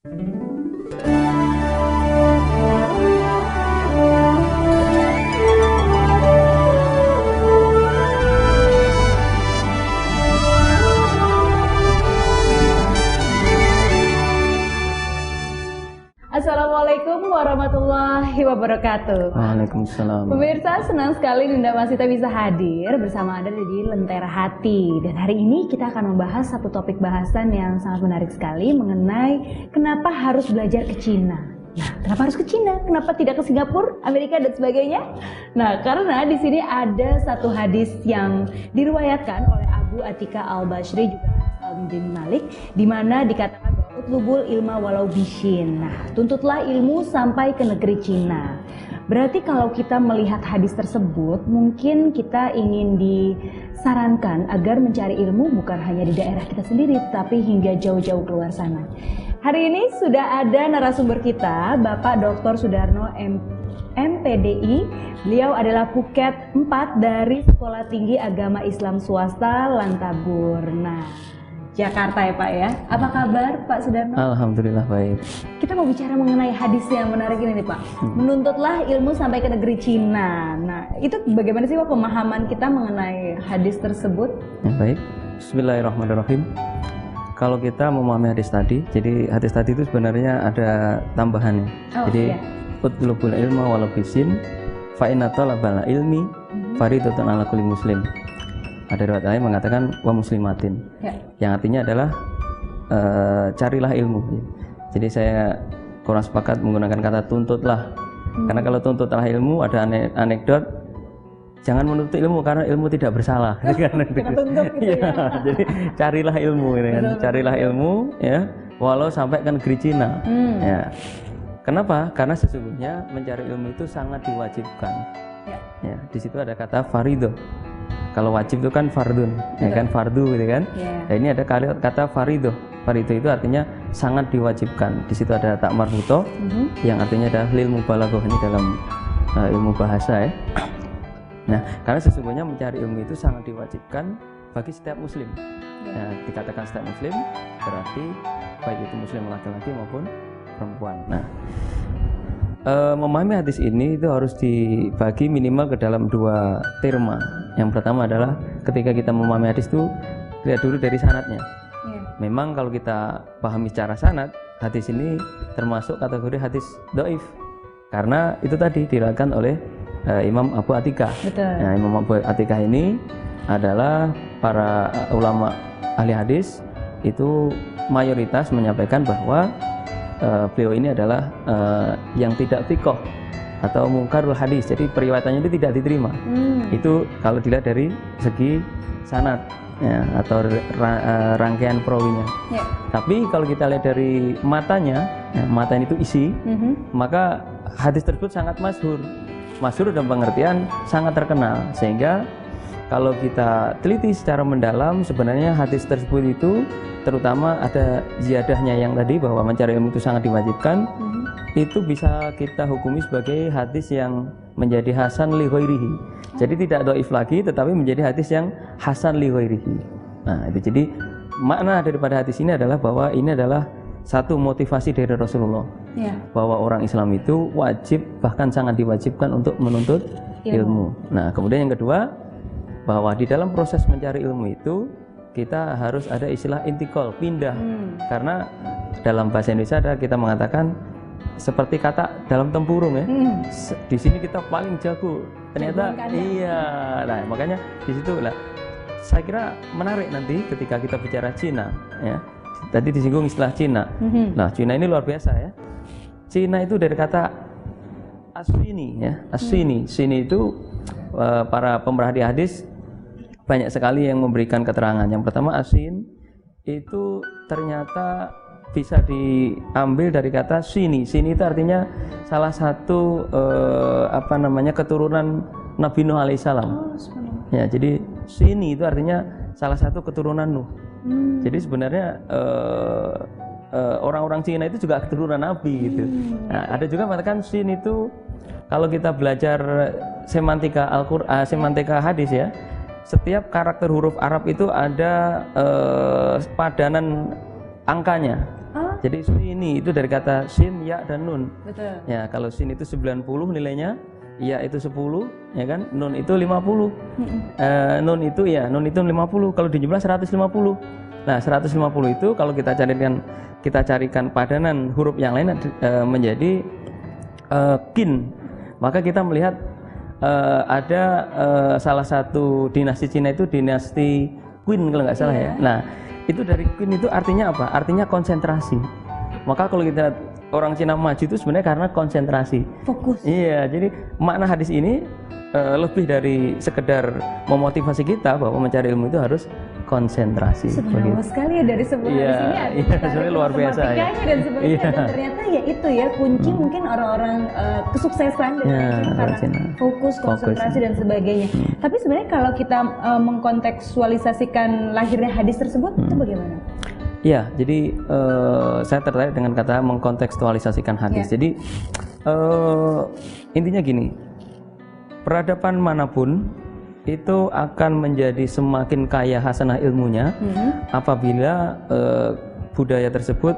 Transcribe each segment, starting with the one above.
Assalamualaikum warahmatullahi wabarakatuh. Waalaikumsalam. Pemirsa, senang sekali Dinda Masita bisa hadir bersama Anda di Lentera Hati. Dan hari ini kita akan membahas satu topik bahasan yang sangat menarik sekali mengenai kenapa harus belajar ke Cina. Nah, kenapa harus ke Cina? Kenapa tidak ke Singapura, Amerika dan sebagainya? Nah, karena di sini ada satu hadis yang diriwayatkan oleh Abu Atika Al-Bashri juga bin Malik, di mana dikatakan bahwa utlubul ilma walau bishin. Nah, tuntutlah ilmu sampai ke negeri Cina. Berarti kalau kita melihat hadis tersebut, mungkin kita ingin disarankan agar mencari ilmu bukan hanya di daerah kita sendiri, tapi hingga jauh-jauh keluar sana. Hari ini sudah ada narasumber kita, Bapak Dr. Sudarno MPDI. Beliau adalah Puket 4 dari Sekolah Tinggi Agama Islam Swasta Lantabur. Nah, Jakarta ya Pak ya. Apa kabar Pak Sudarno? Alhamdulillah baik. Kita mau bicara mengenai hadis yang menarik ini nih Pak. Menuntutlah ilmu sampai ke negeri Cina. Nah, itu bagaimana sih Pak pemahaman kita mengenai hadis tersebut? Ya, baik. Bismillahirrahmanirrahim. Kalau kita memahami hadis tadi, jadi hadis tadi itu sebenarnya ada tambahannya. Jadi utlubul ilma walau bisin fa inna talabal ilmi faridatun ala kulli muslim. Ada riwayat lain mengatakan wa muslimatin, yang artinya adalah carilah ilmu. Jadi saya kurang sepakat menggunakan kata tuntutlah, karena kalau tuntutlah ilmu ada anekdot, jangan menuntut ilmu karena ilmu tidak bersalah. Jadi carilah ilmu, carilah ilmu, ya, walau sampai ke negeri Cina. Ya. Kenapa? Karena sesungguhnya mencari ilmu itu sangat diwajibkan. Ya, di situ ada kata farido. Kalau wajib itu kan fardun, ya kan, fardu gitu kan. Nah, ini ada kata farido. Farido itu artinya sangat diwajibkan. Di situ ada tak marbuto, yang artinya adalah lil mubalaghah, ini dalam ilmu bahasa ya. Nah, karena sesungguhnya mencari ilmu itu sangat diwajibkan bagi setiap muslim. Nah, dikatakan setiap muslim berarti baik itu muslim laki-laki maupun perempuan. Nah, memahami hadis ini itu harus dibagi minimal ke dalam dua terma. Yang pertama adalah ketika kita memahami hadis itu lihat dulu dari sanadnya. Memang kalau kita pahami secara sanad, hadis ini termasuk kategori hadis dhaif. Karena itu tadi diriwayatkan oleh Imam Abu Atika. Nah, Imam Abu Atika ini adalah para ulama ahli hadis itu mayoritas menyampaikan bahwa beliau ini adalah yang tidak thiqah atau mungkarul hadis, jadi periwayatannya itu tidak diterima. Itu kalau dilihat dari segi sanad ya, atau rangkaian perawinya. Tapi kalau kita lihat dari matanya, ya, matanya itu isi, maka hadis tersebut sangat masyhur. Masyhur dalam pengertian sangat terkenal, sehingga kalau kita teliti secara mendalam sebenarnya hadis tersebut itu terutama ada ziyadahnya yang tadi bahwa mencari ilmu itu sangat diwajibkan, itu bisa kita hukumi sebagai hadis yang menjadi hasan li ghairihi. Jadi tidak dhaif lagi tetapi menjadi hadis yang hasan li ghairihi. Nah, itu jadi makna daripada hadis ini adalah bahwa ini adalah satu motivasi dari Rasulullah, bahwa orang Islam itu wajib bahkan sangat diwajibkan untuk menuntut ilmu. Nah, kemudian yang kedua, bahwa di dalam proses mencari ilmu itu kita harus ada istilah intikal, pindah. Karena dalam bahasa Indonesia ada kita mengatakan seperti kata dalam tempurung ya. Di sini kita paling jago. Ternyata iya. Nah, makanya di situ lah saya kira menarik nanti ketika kita bicara Cina ya. Tadi disinggung istilah Cina. Nah, Cina ini luar biasa ya. Cina itu dari kata aswini ya. Aswini. Sini itu para pemerhati hadis banyak sekali yang memberikan keterangan. Yang pertama, asin itu ternyata bisa diambil dari kata sini. Sini itu artinya salah satu keturunan Nabi Nuh alaihissalam. Ya, jadi sini itu artinya salah satu keturunan Nuh. Jadi sebenarnya orang-orang Cina itu juga keturunan Nabi gitu. Nah, ada juga mengatakan sini itu kalau kita belajar semantika Al-Qur'an, semantika hadis ya, setiap karakter huruf Arab itu ada padanan angkanya. Jadi sini itu dari kata sin, ya dan nun. Betul. Ya, kalau sin itu 90 nilainya, ya itu 10, ya kan? Nun itu 50. Nun itu 50. Kalau dijumlah 150. Nah, 150 itu kalau kita carikan padanan huruf yang lain menjadi kin. Maka kita melihat ada salah satu dinasti Cina itu dinasti Qin kalau nggak salah ya. Nah, itu dari Qin itu artinya apa? Artinya konsentrasi. Maka kalau kita lihat orang Cina maju itu sebenarnya karena konsentrasi. Fokus. Iya, jadi makna hadis ini lebih dari sekedar memotivasi kita bahwa mencari ilmu itu harus konsentrasi. Subhanallah sekali ya dari sebuah hadis ini ada sebenarnya luar biasa ya. Dan sebagainya dan ternyata ya itu ya kunci mungkin orang-orang kesuksesan dan karena fokus, konsentrasi dan sebagainya. Tapi sebenarnya kalau kita mengkontekstualisasikan lahirnya hadis tersebut itu bagaimana? Iya, jadi saya tertarik dengan kata mengkontekstualisasikan hadis. Jadi intinya gini, peradaban manapun itu akan menjadi semakin kaya hasanah ilmunya apabila budaya tersebut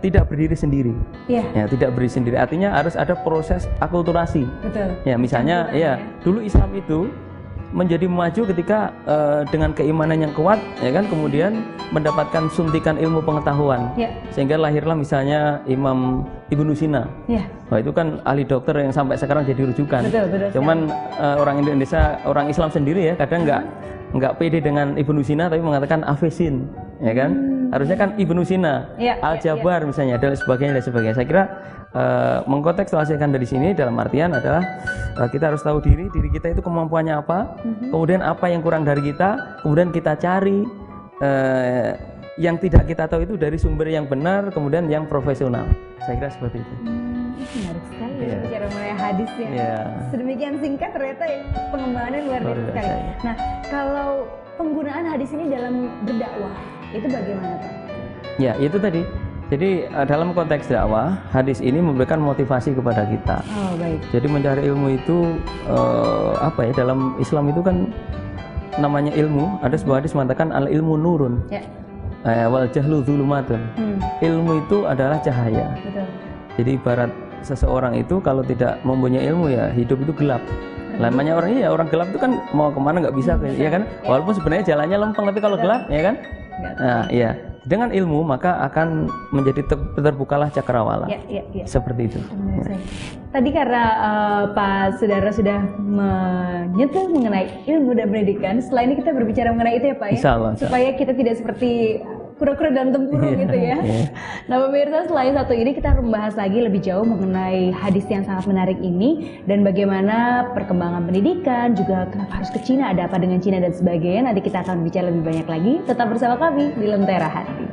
tidak berdiri sendiri. Ya, tidak berdiri sendiri. Artinya harus ada proses akulturasi. Betul. Ya, misalnya dulu Islam itu menjadi maju ketika dengan keimanan yang kuat, ya kan, kemudian mendapatkan suntikan ilmu pengetahuan, sehingga lahirlah misalnya Imam Ibnu Sina. Wah, itu kan ahli dokter yang sampai sekarang jadi rujukan. Betul. Cuman orang Indonesia, orang Islam sendiri ya kadang nggak pede dengan Ibnu Sina, tapi mengatakan Avesin, ya kan? Harusnya kan Ibnu Sina, Al-Jabar misalnya, dan sebagainya. Saya kira mengkontekstualisasikan dari sini dalam artian adalah kita harus tahu diri kita itu kemampuannya apa, kemudian apa yang kurang dari kita, kemudian kita cari yang tidak kita tahu itu dari sumber yang benar, kemudian yang profesional. Saya kira seperti itu. Menarik sekali ya bicara mengenai hadis ya. Sedemikian singkat ternyata pengembangannya luar biasa sekali. Nah, kalau penggunaan hadis ini dalam berdakwah itu bagaimana Pak? Ya, itu tadi. Jadi dalam konteks dakwah, hadis ini memberikan motivasi kepada kita. Oh, baik. Jadi mencari ilmu itu dalam Islam itu kan namanya ilmu. Ada sebuah hadis mengatakan al ilmu nurun. Wal jahlu dzulumatun. Ilmu itu adalah cahaya. Betul. Jadi ibarat seseorang itu kalau tidak mempunyai ilmu ya hidup itu gelap. Namanya orang gelap itu kan mau kemana nggak bisa, ya kan? Walaupun sebenarnya jalannya lempeng, tapi kalau gelap, ya kan? Nah, iya. Dengan ilmu maka akan menjadi terbukalah cakrawala. Seperti itu. Tadi karena Pak Sudara sudah menyentuh mengenai ilmu dan pendidikan, setelah ini kita berbicara mengenai itu ya Pak ya. Insyaallah. Supaya kita tidak seperti kura-kura dalam tempurung gitu ya. Nah pemirsa, selain satu ini kita akan membahas lagi lebih jauh mengenai hadis yang sangat menarik ini dan bagaimana perkembangan pendidikan, juga kenapa harus ke Cina, ada apa dengan Cina dan sebagainya. Nanti kita akan bicara lebih banyak lagi. Tetap bersama kami di Lentera Hati.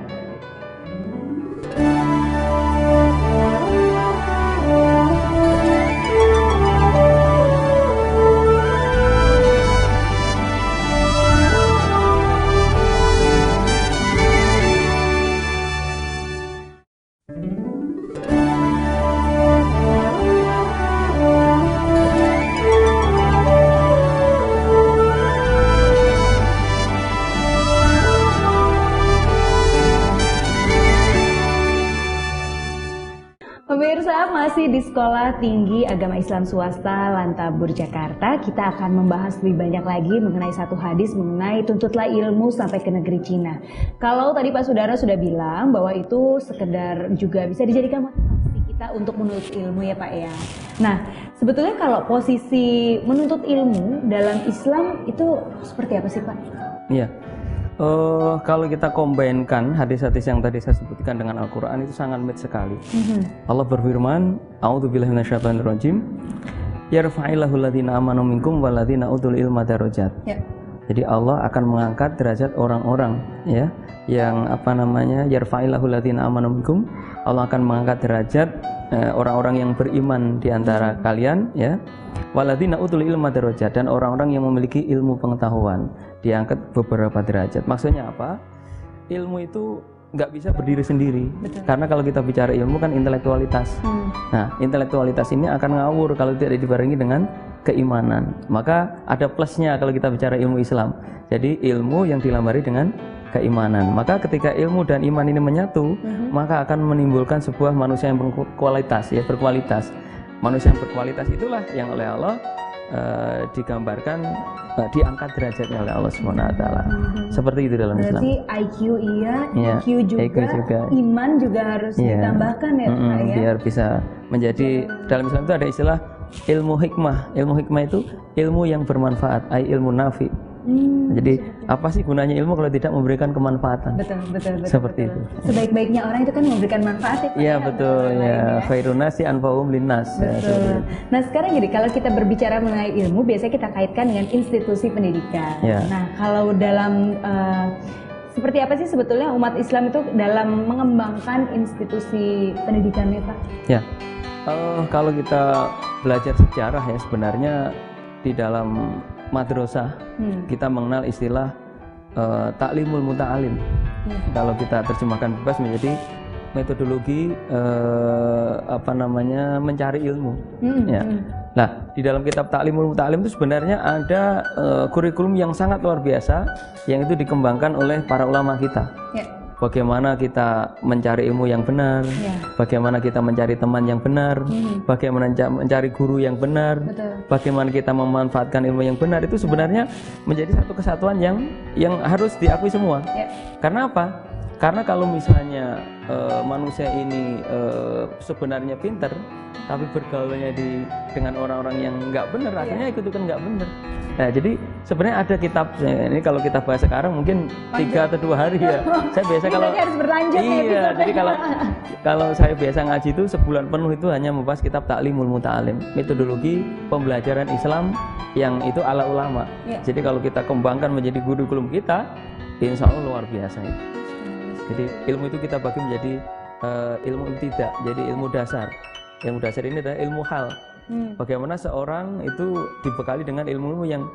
Masih di Sekolah Tinggi Agama Islam Swasta Lantabur Jakarta, kita akan membahas lebih banyak lagi mengenai satu hadis mengenai tuntutlah ilmu sampai ke negeri Cina. Kalau tadi Pak Sudara sudah bilang bahwa itu sekedar juga bisa dijadikan motivasi kita untuk menuntut ilmu ya Pak ya. Nah, sebetulnya kalau posisi menuntut ilmu dalam Islam itu seperti apa sih Pak? Iya. Kalau kita kombinkan hadis-hadis yang tadi saya sebutkan dengan Al-Quran itu sangat match sekali. Allah berfirman, A'udzubillahi minasyaitonirrajim, yarfa'illahu alladziina aamanu minkum walladziina utul ilma darajat. Jadi Allah akan mengangkat derajat orang-orang ya yang yarfa'illahu alladziina aamanu minkum. Allah akan mengangkat derajat orang-orang yang beriman di antara kalian ya. Waladina utul ilma darajat, dan orang-orang yang memiliki ilmu pengetahuan diangkat beberapa derajat. Maksudnya apa? Ilmu itu nggak bisa berdiri sendiri. Betul. Karena kalau kita bicara ilmu kan intelektualitas. Nah, intelektualitas ini akan ngawur kalau tidak dibarengi dengan keimanan. Maka ada plusnya kalau kita bicara ilmu Islam. Jadi ilmu yang dilambari dengan keimanan. Maka ketika ilmu dan iman ini menyatu, maka akan menimbulkan sebuah manusia yang berkualitas, ya, berkualitas. Manusia yang berkualitas itulah yang oleh Allah digambarkan, diangkat derajatnya oleh Allah SWT. Seperti itu dalam Islam. Berarti IQ iya, EQ juga, iman juga harus ditambahkan ya, Pak, ya. Biar bisa menjadi, dalam Islam itu ada istilah ilmu hikmah. Ilmu hikmah itu ilmu yang bermanfaat, ilmu nafi. Jadi apa sih gunanya ilmu kalau tidak memberikan kemanfaatan? Betul. Seperti itu. Sebaik-baiknya orang itu kan memberikan manfaat ya, Pak. Iya, betul ya. Khairun nasi anfa'uhum linnas. Betul. Nah, sekarang jadi kalau kita berbicara mengenai ilmu, biasanya kita kaitkan dengan institusi pendidikan. Ya. Nah, kalau dalam seperti apa sih sebetulnya umat Islam itu dalam mengembangkan institusi pendidikannya, Pak? Ya. Kalau kita belajar sejarah ya, sebenarnya di dalam madrasah kita mengenal istilah taklimul muta'alim. Kalau kita terjemahkan bebas menjadi metodologi mencari ilmu. Ya. Nah, di dalam kitab Taklimul Muta'alim itu sebenarnya ada kurikulum yang sangat luar biasa yang itu dikembangkan oleh para ulama kita. Ya. Bagaimana kita mencari ilmu yang benar, bagaimana kita mencari teman yang benar, bagaimana mencari guru yang benar, bagaimana kita memanfaatkan ilmu yang benar, itu sebenarnya menjadi satu kesatuan yang harus diakui semua. Karena apa? Karena kalau misalnya manusia ini sebenarnya pinter, tapi bergaulnya dengan orang-orang yang nggak benar, akhirnya ikut-ikutan nggak benar. Nah, jadi sebenarnya ada kitab, ini kalau kita bahas sekarang mungkin 3 atau 2 hari ya. Saya biasa kalau harus berlanjut iya, jadi kalau saya biasa ngaji itu sebulan penuh itu hanya membahas kitab Taklimul Muta'alim, metodologi pembelajaran Islam yang itu ala ulama. Jadi kalau kita kembangkan menjadi kurikulum kita, insya Allah luar biasa itu. Jadi ilmu itu kita bagi menjadi ilmu ibtida, jadi ilmu dasar. Ilmu dasar ini adalah ilmu hal. Bagaimana seorang itu dibekali dengan ilmu yang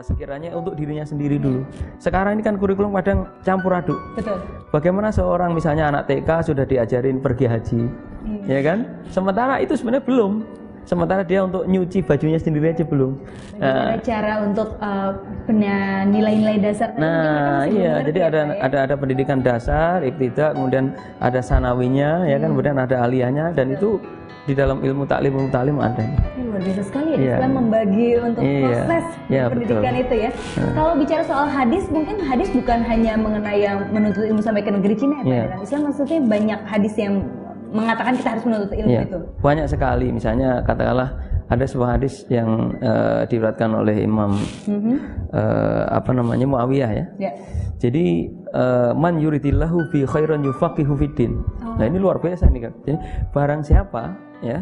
sekiranya untuk dirinya sendiri dulu. Sekarang ini kan kurikulum kadang campur aduk. Betul. Bagaimana seorang misalnya anak TK sudah diajarin pergi haji, ya kan? Sementara itu sebenarnya belum. Sementara dia untuk nyuci bajunya sendiri aja belum. Cara untuk punya nilai-nilai dasar. Nah, iya. Jadi ada pendidikan dasar, ibtidak, kemudian ada sanawinya, ya kan? Kemudian ada aliyahnya, dan itu di dalam ilmu taklim ada. Luar biasa sekali ya, Islam membagi untuk proses pendidikan itu ya. Kalau bicara soal hadis, mungkin hadis bukan hanya mengenai yang menuntut ilmu sampai ke negeri Cina ya, Pak. Dalam Islam maksudnya banyak hadis yang mengatakan kita harus menuntut ilmu itu. Banyak sekali, misalnya katakanlah ada sebuah hadis yang diriwayatkan oleh Imam Muawiyah ya. Jadi man yuridillahu bi khairan yufaqihu fiddin. Nah, ini luar biasa nih kan. Jadi barang siapa ya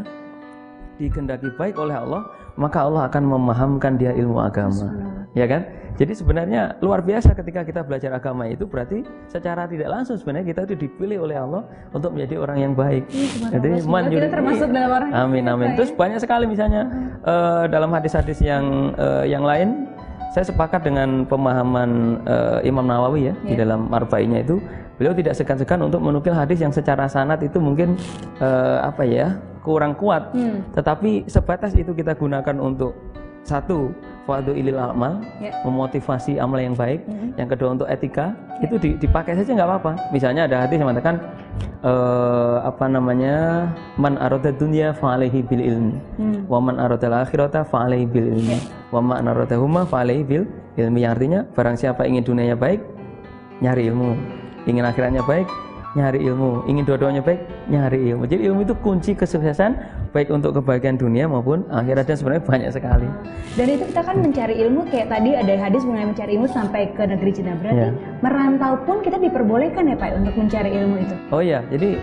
dikehendaki baik oleh Allah, maka Allah akan memahamkan dia ilmu agama. Ya kan? Jadi sebenarnya luar biasa ketika kita belajar agama itu, berarti secara tidak langsung sebenarnya kita itu dipilih oleh Allah untuk menjadi orang yang baik. Jadi kita termasuk dalam orang. Amin. Terus banyak sekali misalnya dalam hadis-hadis yang lain, saya sepakat dengan pemahaman Imam Nawawi ya, di dalam Arba'innya itu, beliau tidak segan-segan untuk menukil hadis yang secara sanad itu mungkin kurang kuat, tetapi sebatas itu kita gunakan untuk satu, fadhilul amal, memotivasi amal yang baik. Yang kedua untuk etika, itu dipakai saja nggak apa-apa. Misalnya ada hadis yang mengatakan man arada dunya fa alaihi bil ilmi, wa man arada al akhirata fa alaihi bil ilmi, wa man arada huma fa alaihi bil ilmi. Yang artinya barang siapa ingin dunianya baik, nyari ilmu. Ingin akhiratnya baik, nyari ilmu. Ingin dua-duanya baik, nyari ilmu. Jadi ilmu itu kunci kesuksesan, baik untuk kebahagiaan dunia maupun akhirat, dan sebenarnya banyak sekali. Dan itu kita kan mencari ilmu, kayak tadi ada hadis mengenai mencari ilmu sampai ke negeri Cina. Berarti merantau pun kita diperbolehkan ya Pak untuk mencari ilmu itu? Oh iya, jadi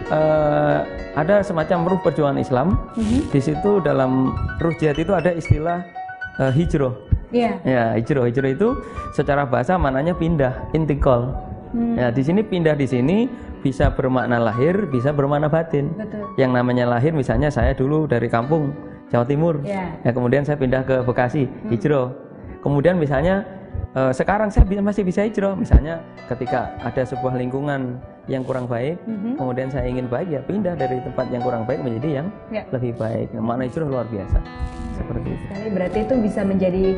ada semacam ruh perjuangan Islam. Di situ dalam ruh jihad itu ada istilah hijrah. Ya, hijrah itu secara bahasa maknanya pindah, intikal. Ya, di sini pindah di sini bisa bermakna lahir, bisa bermakna batin. Betul. Yang namanya lahir misalnya saya dulu dari kampung Jawa Timur, ya kemudian saya pindah ke Bekasi, hijrah. Kemudian misalnya sekarang saya masih bisa hijrah, misalnya ketika ada sebuah lingkungan yang kurang baik, kemudian saya ingin baik, ya pindah dari tempat yang kurang baik menjadi yang lebih baik. Makna hijrah luar biasa. Seperti itu. Berarti itu bisa menjadi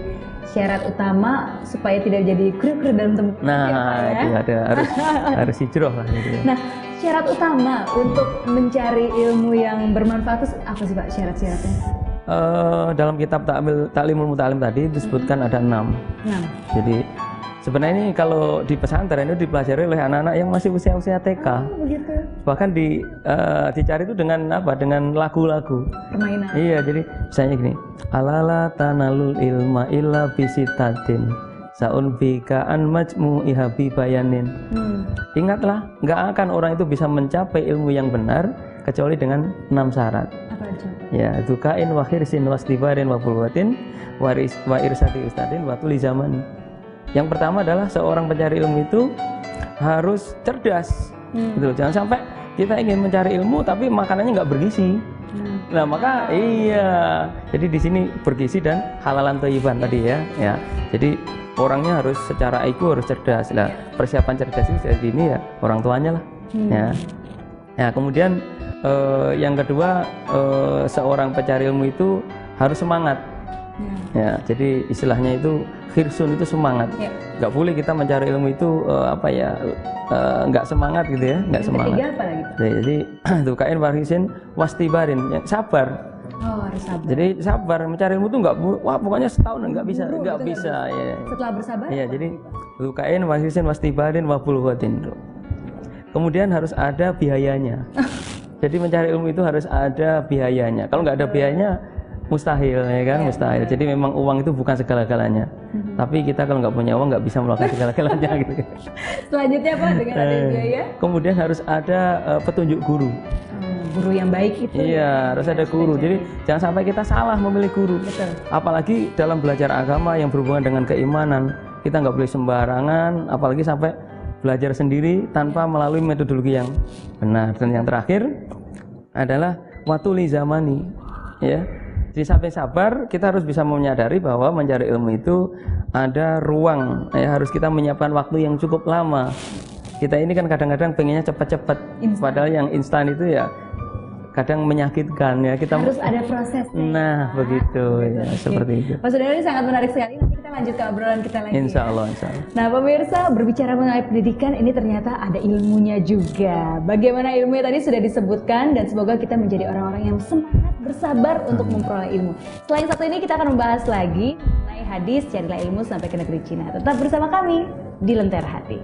syarat utama supaya tidak jadi kru-kru dalam tempat. Itu ada harus hijrah lah. Gitu. Nah, syarat utama untuk mencari ilmu yang bermanfaat itu apa sih Pak syarat-syaratnya? Dalam kitab Ta'limul Muta'allim tadi disebutkan ada 6. Jadi sebenarnya ini kalau di pesantren itu dipelajari oleh anak-anak yang masih usia TK. Begitu. Bahkan dicari itu dengan apa? Dengan lagu-lagu. Permainan. Iya, jadi misalnya gini. Alala tanalul ilma illa bisitatin. Saun bika an majmu'i habi bayanin. Ingatlah, nggak akan orang itu bisa mencapai ilmu yang benar kecuali dengan 6 syarat. Ya, dukain wa khirsin wastibarin wa bulwatin wa irsati ustadin wa tuli zaman. Yang pertama adalah seorang pencari ilmu itu harus cerdas. Gitu. Jangan sampai kita ingin mencari ilmu tapi makanannya nggak bergizi. Nah, maka jadi di sini bergizi dan halalan thayyiban tadi ya. Ya. Jadi orangnya harus secara IQ harus cerdas. Nah, persiapan cerdas itu dari ini ya orang tuanya lah. Ya. Ya, kemudian yang kedua, seorang pencari ilmu itu harus semangat. Ya, jadi istilahnya itu khirsun itu semangat. Nggak boleh kita mencari ilmu itu nggak semangat gitu ya, nggak semangat. Ketiga apa lagi? Jadi tukain warisin wastibarin, ya, sabar. Harus sabar. Jadi sabar mencari ilmu itu nggak, pokoknya setahun nggak bisa. Ya. Setelah bersabar? Iya, jadi tukain warisin wastibarin wabulwatin. Kemudian harus ada biayanya. Jadi mencari ilmu itu harus ada biayanya. Kalau nggak ada biayanya, mustahil, ya kan? Mustahil. Jadi memang uang itu bukan segala-galanya. Tapi kita kalau nggak punya uang nggak bisa melakukan segala-galanya gitu. Selanjutnya apa dengan ada biaya? Kemudian harus ada petunjuk guru. Guru yang baik itu. Iya, harus ada guru. Jadi jangan sampai kita salah memilih guru. Betul. Apalagi dalam belajar agama yang berhubungan dengan keimanan, kita nggak boleh sembarangan. Apalagi sampai belajar sendiri tanpa melalui metodologi yang benar. Dan yang terakhir adalah watuli zamani, ya. Di samping sabar, kita harus bisa menyadari bahwa mencari ilmu itu ada ruang, ya, harus kita menyiapkan waktu yang cukup lama. Kita ini kan kadang-kadang pengennya cepat-cepat, padahal yang instan itu ya kadang menyakitkan, ya. Kita harus ada prosesnya. Nah, begitu ya, seperti itu. Pak Saudara, ini sangat menarik sekali. Nanti kita lanjut ke obrolan kita lagi. Insya Allah, insya Allah. Nah, pemirsa, berbicara mengenai pendidikan, ini ternyata ada ilmunya juga. Bagaimana ilmunya tadi sudah disebutkan, dan semoga kita menjadi orang-orang yang semangat, bersabar untuk memperoleh ilmu. Selain satu ini, kita akan membahas lagi mengenai hadis carilah ilmu sampai ke negeri Cina. Tetap bersama kami di Lentera Hati.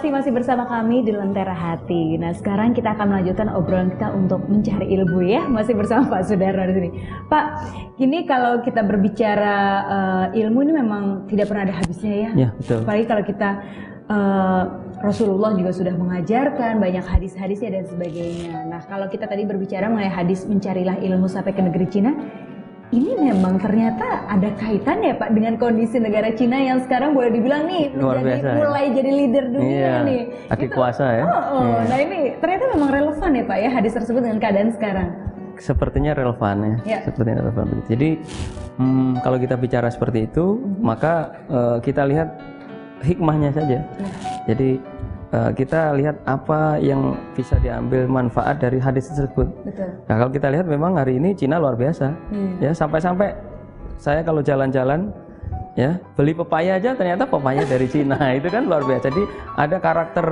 Masih bersama kami di Lentera Hati. Nah, sekarang kita akan melanjutkan obrolan kita untuk mencari ilmu, ya. Masih bersama Pak Sudarno di sini. Pak, gini, kalau kita berbicara ilmu ini memang tidak pernah ada habisnya, ya. Ya, betul. Apalagi kalau kita Rasulullah juga sudah mengajarkan banyak hadis-hadisnya dan sebagainya. Nah, kalau kita tadi berbicara mengenai hadis mencarilah ilmu sampai ke negeri Cina, ini memang ternyata ada kaitan ya Pak dengan kondisi negara Cina yang sekarang boleh dibilang nih mulai jadi leader dunia nih. Adik kuasa ya. Nah, ini ternyata memang relevan ya Pak ya hadis tersebut dengan keadaan sekarang. Sepertinya relevan ya. Sepertinya relevan. Jadi kalau kita bicara seperti itu, maka kita lihat hikmahnya saja. Jadi kita lihat apa yang bisa diambil manfaat dari hadis tersebut. Betul. Nah, kalau kita lihat memang hari ini Cina luar biasa. Ya, sampai-sampai saya kalau jalan-jalan ya, beli pepaya aja ternyata pepaya dari Cina. Itu kan luar biasa. Jadi ada karakter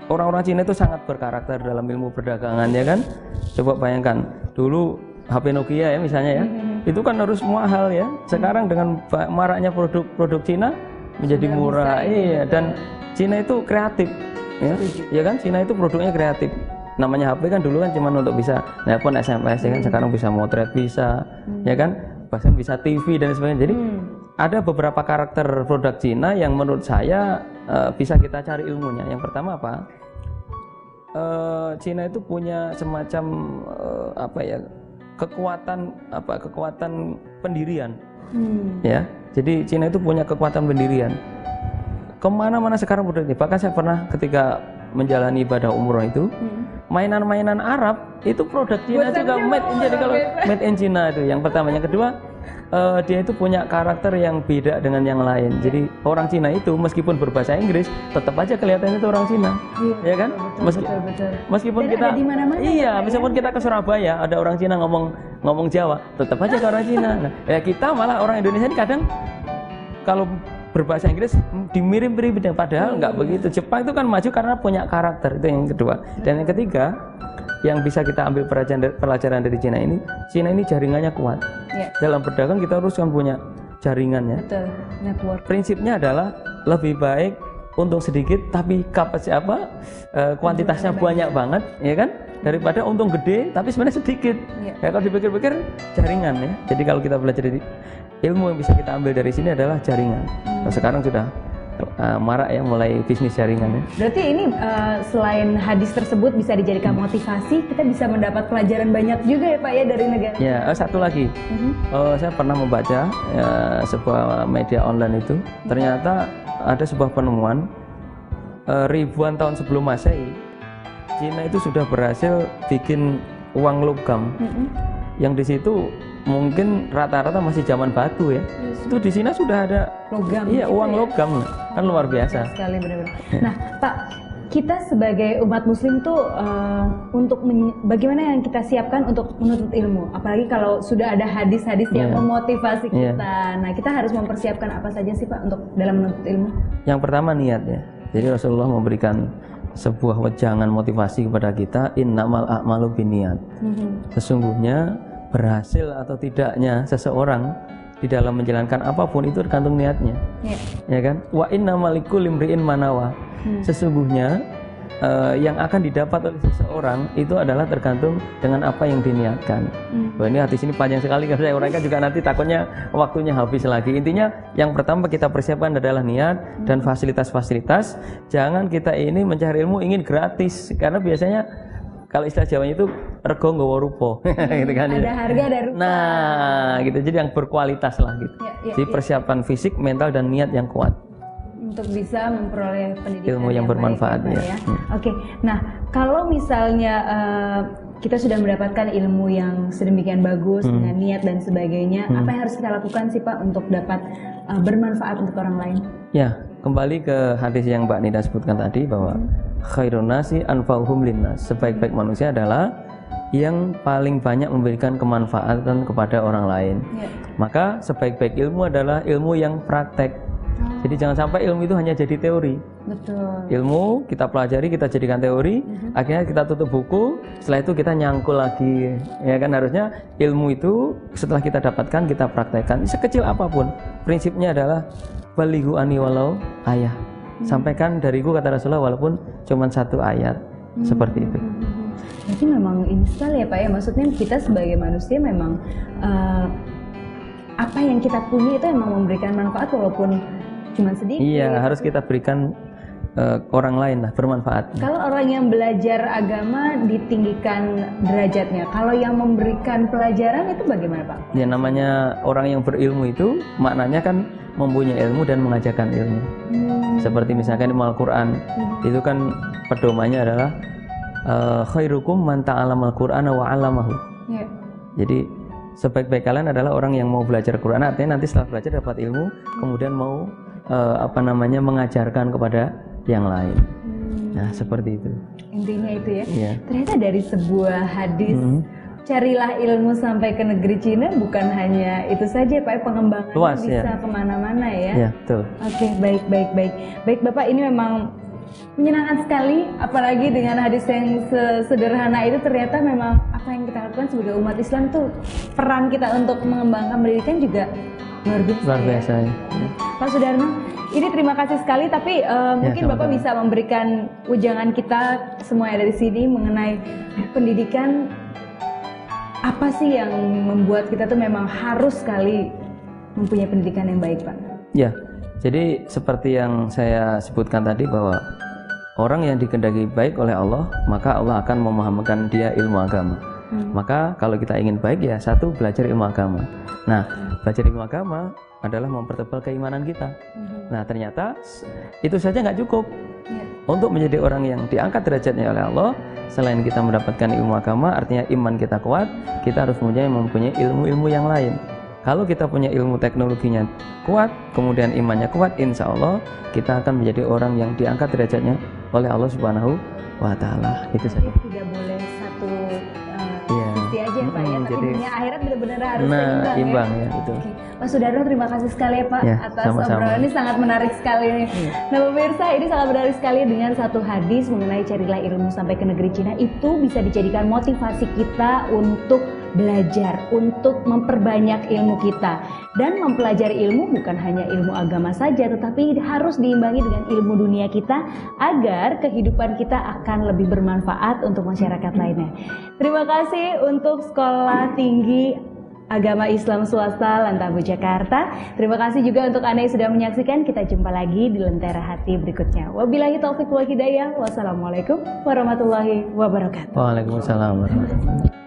orang-orang Cina itu sangat berkarakter dalam ilmu perdagangan, ya kan? Coba bayangkan, dulu HP Nokia ya misalnya ya. Itu kan harus mahal ya. Sekarang dengan maraknya produk Cina menjadi murah. Iya, dan Cina itu kreatif, ya kan? Cina itu produknya kreatif. namanya HP kan dulu kan cuma untuk bisa nelpon, SMS ya kan, sekarang bisa motret, bisa ya kan, bahkan bisa TV dan sebagainya. Jadi ada beberapa karakter produk Cina yang menurut saya bisa kita cari ilmunya. Yang pertama apa? Cina itu punya semacam kekuatan pendirian. Ya, jadi Cina itu punya kekuatan pendirian. Kemana-mana sekarang produk ini. Bahkan saya pernah ketika menjalani ibadah umroh itu, mainan-mainan Arab itu produk Cina juga made in China itu. Yang pertama, yang kedua, dia itu punya karakter yang beda dengan yang lain. Jadi orang Cina itu meskipun berbahasa Inggris, tetap aja kelihatan itu orang Cina, ya kan? Meskipun dan kita, meskipun kita ke Surabaya ada orang Cina ngomong Jawa, tetap aja ke orang Cina. Nah, ya kita malah orang Indonesia ini kadang kalau berbahasa Inggris dimirip-mirip, padahal nggak begitu. Jepang itu kan maju karena punya karakter, itu yang kedua. Dan yang ketiga, yang bisa kita ambil pelajaran dari Cina ini jaringannya kuat. Dalam berdagang kita harus kan punya jaringannya. Betul, network. Prinsipnya adalah lebih baik untung sedikit tapi kuantitasnya banyak banget, ya kan? Daripada untung gede tapi sebenarnya sedikit. Ya kalau dipikir-pikir jaringan ya. Jadi kalau kita belajar dari ilmu yang bisa kita ambil dari sini adalah jaringan. Nah, sekarang sudah marak ya mulai bisnis jaringan ya. Berarti ini selain hadis tersebut bisa dijadikan motivasi, kita bisa mendapat pelajaran banyak juga ya Pak ya dari negara. Ya, satu lagi. Saya pernah membaca sebuah media online itu, ternyata ada sebuah penemuan ribuan tahun sebelum Masehi, Cina itu sudah berhasil bikin uang logam. Yang di situ mungkin rata-rata masih zaman batu ya. Itu di Cina sudah ada logam. Iya, uang logam. Kan luar biasa. Sekali benar-benar. Nah, Pak, kita sebagai umat muslim tuh bagaimana yang kita siapkan untuk menuntut ilmu? Apalagi kalau sudah ada hadis-hadis yang memotivasi kita. Nah, kita harus mempersiapkan apa saja sih Pak untuk dalam menuntut ilmu? Yang pertama niat ya. Jadi Rasulullah memberikan sebuah wejangan motivasi kepada kita, innamal a'malu binniyat. Sesungguhnya berhasil atau tidaknya seseorang di dalam menjalankan apapun itu tergantung niatnya, ya kan? Wa innamal likulli imri'in manawa. Sesungguhnya yang akan didapat oleh seseorang itu adalah tergantung dengan apa yang diniatkan. Wah, ini hadis ini panjang sekali, kalau saya uraikan juga nanti takutnya waktunya habis lagi. Intinya yang pertama kita persiapkan adalah niat dan fasilitas-fasilitas. Jangan kita ini mencari ilmu ingin gratis, karena biasanya kalau istilah Jawanya itu rego nggawa rupa, gitu kan. Ada harga, ada rupa. Nah, gitu. Jadi yang berkualitas lah gitu. Jadi persiapan fisik, mental dan niat yang kuat untuk bisa memperoleh pendidikan ilmu yang bermanfaat baik, ya. Oke. Nah, kalau misalnya kita sudah mendapatkan ilmu yang sedemikian bagus dengan niat dan sebagainya, apa yang harus kita lakukan sih Pak untuk dapat bermanfaat untuk orang lain? Ya, kembali ke hadis yang Mbak Nida sebutkan tadi bahwa khairun nasi anfa'uhum linnas. Sebaik-baik manusia adalah yang paling banyak memberikan kemanfaatan kepada orang lain. Maka sebaik-baik ilmu adalah ilmu yang praktek. Jadi jangan sampai ilmu itu hanya jadi teori. Betul. Ilmu kita pelajari, kita jadikan teori, akhirnya kita tutup buku, setelah itu kita nyangkul lagi. Ya kan, harusnya ilmu itu setelah kita dapatkan kita praktekkan sekecil apapun. Prinsipnya adalah balighu ani walau ayah. Sampaikan dariku, kata Rasulullah, walaupun cuma satu ayat. Seperti itu. Jadi memang ini sekali ya Pak ya, maksudnya kita sebagai manusia memang apa yang kita punya itu memang memberikan manfaat walaupun cuma sedikit. Iya, harus kita berikan orang lain lah, bermanfaat. Kalau orang yang belajar agama ditinggikan derajatnya, kalau yang memberikan pelajaran itu bagaimana Pak? Ya, namanya orang yang berilmu itu maknanya kan mempunyai ilmu dan mengajarkan ilmu. Seperti misalkan di Al-Quran, itu kan pedomannya adalah khairukum man ta'allamal Qur'ana wa 'allamahu. Jadi sebaik-baik kalian adalah orang yang mau belajar Quran, artinya nanti setelah belajar dapat ilmu, kemudian mau mengajarkan kepada yang lain. Nah, seperti itu. Intinya itu ya. Ternyata dari sebuah hadis, carilah ilmu sampai ke negeri Cina, bukan hanya itu saja Pak, pengembangannya luas, bisa kemana-mana ya. Iya, betul. Oke, baik Bapak, ini memang menyenangkan sekali, apalagi dengan hadis yang sederhana itu. Ternyata memang apa yang kita lakukan sebagai umat Islam tuh, peran kita untuk mengembangkan pendidikan juga luar biasa. Luar biasa ya. Pak Sudarno, ini terima kasih sekali, tapi mungkin sama-sama. Bapak bisa memberikan ujangan kita semua yang ada di sini mengenai pendidikan. Apa sih yang membuat kita tuh memang harus sekali mempunyai pendidikan yang baik, Pak? Ya, jadi seperti yang saya sebutkan tadi bahwa orang yang dikehendaki baik oleh Allah, maka Allah akan memahamkan dia ilmu agama. Maka kalau kita ingin baik ya satu, belajar ilmu agama. Nah, belajar ilmu agama adalah mempertebal keimanan kita. Nah, ternyata itu saja nggak cukup. Untuk menjadi orang yang diangkat derajatnya oleh Allah, selain kita mendapatkan ilmu agama, artinya iman kita kuat, kita harus mempunyai ilmu-ilmu yang lain. Kalau kita punya ilmu teknologinya kuat, kemudian imannya kuat, insya Allah kita akan menjadi orang yang diangkat derajatnya oleh Allah Subhanahu wa Ta'ala. Itu saja. Tidak boleh satu sisi aja ya, Pak, ya, tapi jadi dunia akhirat benar-benar harus imbang ya, betul. Oke. Pak Sudarno, terima kasih sekali ya Pak, Ya, atas sama-sama. obrolan ini sangat menarik sekali nih. Nah pemirsa, ini sangat menarik sekali dengan satu hadis mengenai carilah ilmu sampai ke negeri Cina. Itu bisa dijadikan motivasi kita untuk belajar, untuk memperbanyak ilmu kita. Dan mempelajari ilmu bukan hanya ilmu agama saja, tetapi harus diimbangi dengan ilmu dunia kita agar kehidupan kita akan lebih bermanfaat untuk masyarakat lainnya. Terima kasih untuk Sekolah Tinggi Agama Islam Swasta Lantabu Jakarta. Terima kasih juga untuk Anda yang sudah menyaksikan. Kita jumpa lagi di Lentera Hati berikutnya. Wabillahi taufiq wal hidayah. Wassalamualaikum warahmatullahi wabarakatuh. Waalaikumsalam warahmatullahi wabarakatuh.